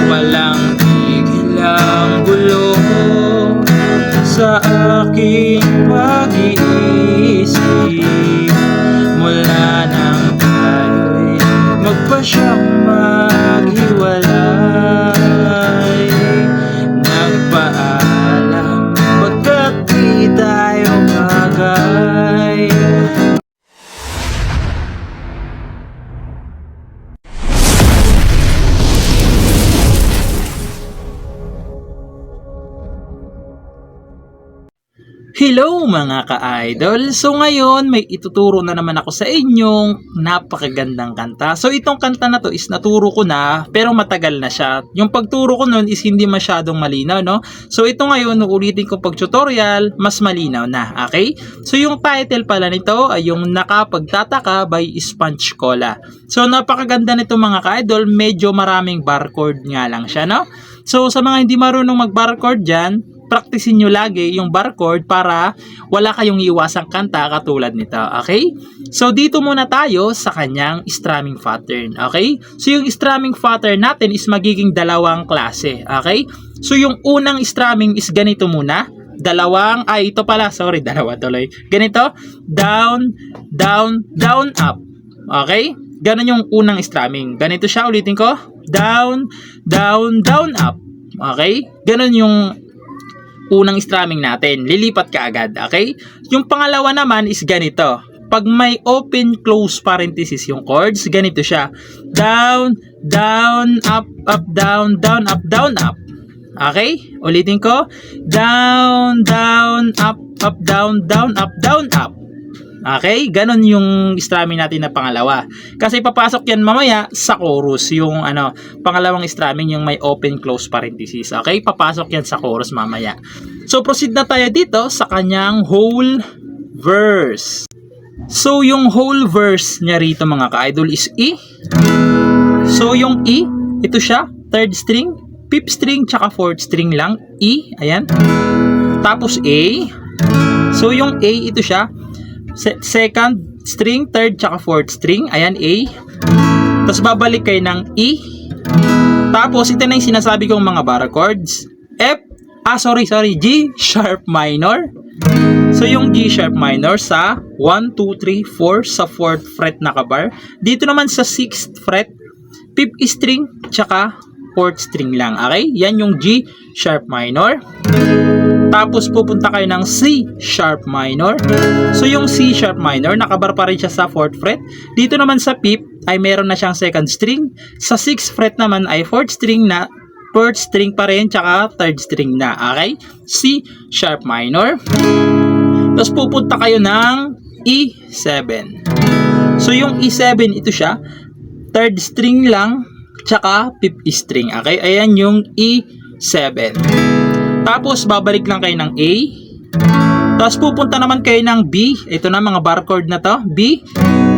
Walang tigil ang gulo sa aking pag-iisip, mula nang tayo'y magpasyang maghiwalay. Nagpaalam pagkat di tayo bagay. Hello mga ka-idol! So ngayon may ituturo na naman ako sa inyong napakagandang kanta. So itong kanta na to is naturo ko na pero matagal na siya. Yung pagturo ko nun is hindi masyadong malinaw, no? So ito ngayon, uulitin ko pag tutorial, mas malinaw na, okay? So yung title pala nito ay yung Nakapagtataka by Sponge Cola. So napakaganda nito mga ka-idol, medyo maraming barcode nga lang siya, no? So sa mga hindi marunong mag-barcode dyan, practicein nyo lagi yung barcode para wala kayong iwasang kanta katulad nito, okay? So, dito muna tayo sa kanyang strumming pattern, okay? So, yung strumming pattern natin is magiging dalawang klase, okay? So, yung unang strumming is ganito muna. Dalawa tuloy. Ganito, down, down, down, up, okay? Ganon yung unang strumming. Ganito siya, ulitin ko. Down, down, down, up, okay? Ganon yung unang strumming natin, lilipat ka agad, okay? Yung pangalawa naman is ganito. Pag may open close parenthesis yung chords, ganito siya. Down, down, up, up, down, down, up, down, up. Okay? Ulitin ko. Down, down, up, up, down, down, up, down, up. Okay? Ganon yung strumming natin na pangalawa. Kasi papasok yan mamaya sa chorus. Yung pangalawang strumming yung may open close parenthesis. Okay? Papasok yan sa chorus mamaya. So, proceed na tayo dito sa kanyang whole verse. So, yung whole verse niya rito mga ka-idol is E. So, yung E, ito siya, third string, fifth string, tsaka fourth string lang. E, ayan. Tapos A. So, yung A, ito siya, second string, third, tsaka fourth string. Ayan, A. Tapos babalik kayo ng E. Tapos, ito na yung sinasabi kong mga bar chords. G sharp minor. So, yung G sharp minor sa 1, 2, 3, 4 sa 4th fret na kabar. Dito naman sa 6th fret, 5th string, tsaka 4th string lang. Okay? Yan yung G sharp minor. Tapos pupunta kayo ng C sharp minor. So yung C sharp minor, nakabar pa rin siya sa 4th fret. Dito naman sa 5th ay meron na siyang second string. Sa 6th fret naman ay 4th string na, 4th string pa rin, tsaka 3rd string na. Okay? C sharp minor. Tapos pupunta kayo ng E7. So yung E7, ito siya, 3rd string lang, tsaka 5th string. Okay? Ayan yung E7. Tapos, babalik lang kayo ng A. Tapos, pupunta naman kayo ng B. Ito na, mga bar chord na to. B.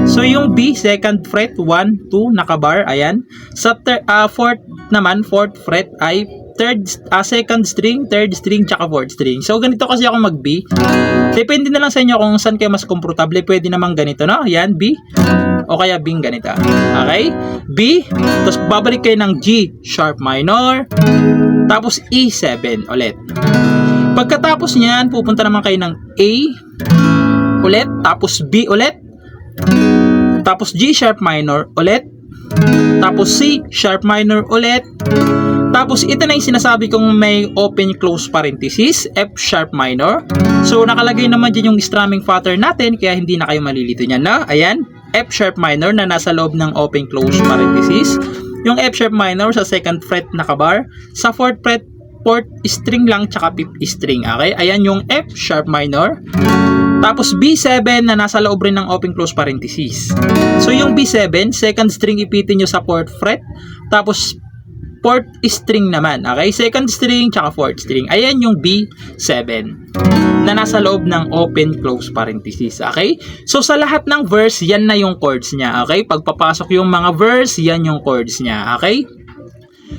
So, yung B, second fret, 1, 2, nakabar. Ayan. Sa 4th naman, 4th fret ay second string, third string, tsaka 4th string. So, ganito kasi ako mag-B. Depende na lang sa inyo kung saan kayo mas komportable. Pwede naman ganito, no? Ayan, B. O kaya B ganito. Okay? B. Tapos, babalik kayo ng G sharp minor. Tapos E7 ulit. Pagkatapos niyan, pupunta naman kayo ng A ulit, tapos B ulit, tapos G sharp minor ulit, tapos C sharp minor ulit, tapos ito na yung sinasabi kong may open close parenthesis, F sharp minor. So nakalagay naman dyan yung strumming pattern natin, kaya hindi na kayo malilito niyan, na. Ayan, F sharp minor na nasa loob ng open close parenthesis. Yung F sharp minor sa second fret na kabar, sa 4th fret, 4th string lang, tsaka 5th string. Okay? Ayan yung F sharp minor. Tapos B7 na nasa loob rin ng open close parenthesis. So yung B7, second string ipitin nyo sa 4th fret. Tapos 4th string naman. Okay? Second string, tsaka 4th string. Ayan yung B7 na nasa loob ng open close parenthesis. Okay? So sa lahat ng verse, yan na yung chords niya. Okay? Pagpapasok yung mga verse, yan yung chords niya. Okay?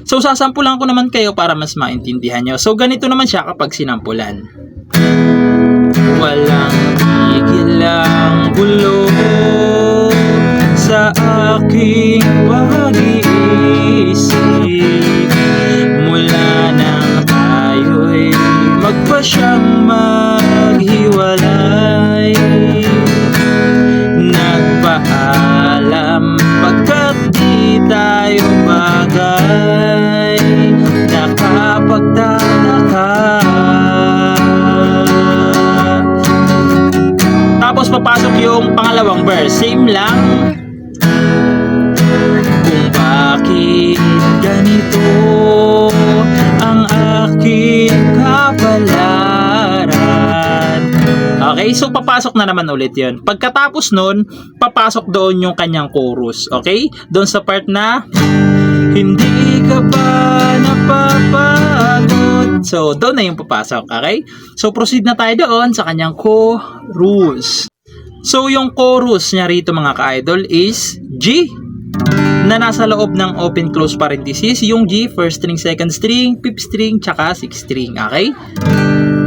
So sasampulan ko naman kayo para mas maintindihan nyo. So ganito naman siya kapag sinampulan. Walang tigil ang gulo sa aking pag-iisip, same lang. Kung bakit ganito ang aking kapalaran. Okay, so papasok na naman ulit yun. Pagkatapos nun, papasok doon yung kanyang chorus. Okay? Doon sa part na hindi ka ba napapagod? So, doon na yung papasok. Okay? So, proceed na tayo doon sa kanyang chorus. So, yung chorus niya rito mga ka-idol is G na nasa loob ng open close parenthesis. Yung G, first string, second string, fifth string, tsaka sixth string. Okay?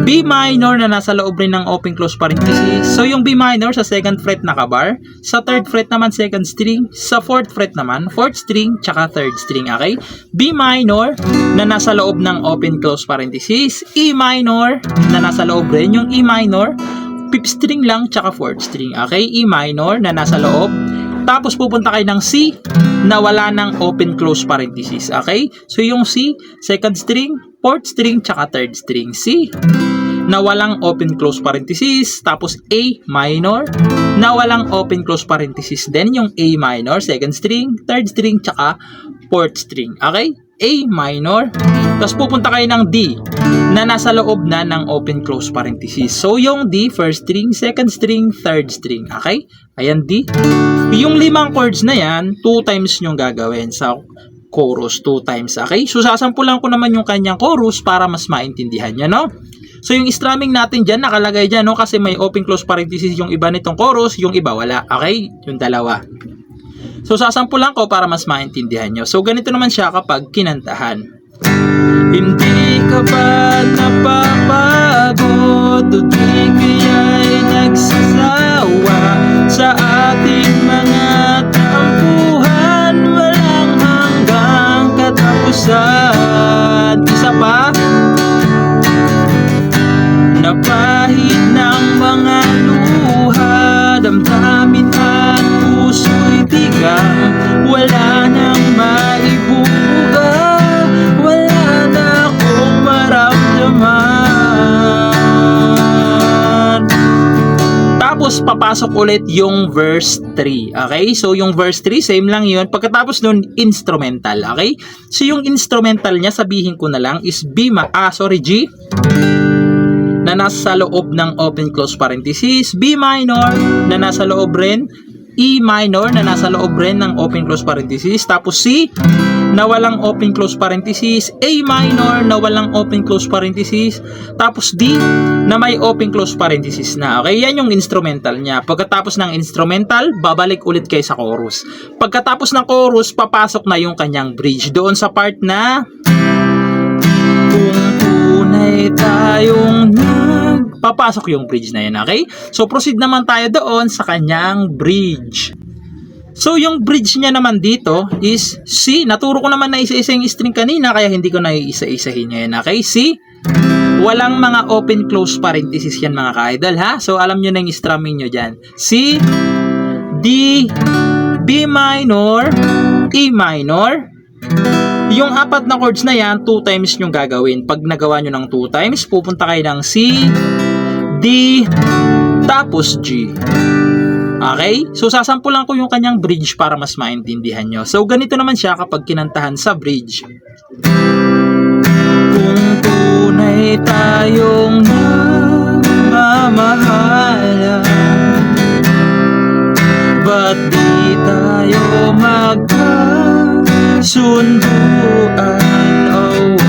B minor na nasa loob rin ng open close parenthesis. So, yung B minor sa second fret nakabar. Sa third fret naman, second string. Sa fourth fret naman, fourth string, tsaka third string. Okay? B minor na nasa loob ng open close parenthesis. E minor na nasa loob rin. Yung E minor, fifth string lang, tsaka fourth string. Okay? E minor na nasa loob. Tapos pupunta kayo ng C na wala ng open close parenthesis. Okay? So yung C, second string, fourth string, tsaka third string. C na walang open close parenthesis. Tapos A minor na walang open close parenthesis. Then yung A minor, second string, third string, tsaka fourth string. Okay? A minor. Tapos pupunta kayo ng D na nasa loob na ng open close parenthesis. So yung D, first string, second string, third string. Okay? Ayan D. Yung limang chords na yan, 2 times nyo gagawin sa chorus, 2 times. Okay? So sasampulan ko naman yung kanyang chorus para mas maintindihan nyo, no? So yung strumming natin dyan, nakalagay dyan, no? Kasi may open close parenthesis yung iba nitong chorus, yung iba wala. Okay? Yung dalawa. So sasampulan ko para mas maintindihan nyo. So ganito naman siya kapag kinantahan. Hindi ka ba napapagod o di kaya'y nagsasawa sa ating mga tampuhan, walang hanggang katapusan. Isa pa, napahid ng mga luha, damdamin at puso'y bigang, wala nang maibuga, wala na akong maramdaman. Tapos papasok ulit yung verse 3. Okay? So yung verse 3, same lang yun. Pagkatapos nun, instrumental. Okay? So yung instrumental niya, sabihin ko na lang, is G na nasa loob ng open close parenthesis, B minor na nasa loob rin, E minor na nasa loob rin ng open close parenthesis, tapos C na walang open close parenthesis, A minor na walang open close parenthesis, tapos D na may open close parenthesis na. Okay, yan yung instrumental niya. Pagkatapos ng instrumental, babalik ulit kayo sa chorus. Pagkatapos ng chorus, papasok na yung kanyang bridge doon sa part na kung tunay tayong papasok yung bridge na yun, okay? So, proceed naman tayo doon sa kanyang bridge. So, yung bridge niya naman dito is C. Naturo ko naman na isa-isa yung string kanina, kaya hindi ko na isa-isahin ngayon, okay? C. Walang mga open-close parenthesis yan, mga ka-idol, ha? So, alam nyo na yung strumming nyo dyan. C, D, B minor, E minor. Yung apat na chords na yan, 2 times nyo gagawin. Pag nagawa nyo ng 2 times, pupunta kayo ng C, D, tapos G. Okay? So, sasampulan ko yung kanyang bridge para mas maintindihan nyo. So, ganito naman siya kapag kinantahan sa bridge. Kung tunay tayong nagmamahalan, ba't di tayo magkasunduan? Oh,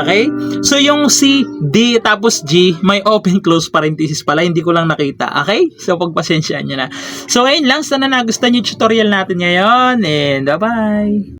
okay? So, yung C, D, tapos G, may open close parenthesis pala. Hindi ko lang nakita. Okay? So, pagpasensyaan nyo na. So, ayun lang. Sana nagustuhan yung tutorial natin ngayon. And bye-bye!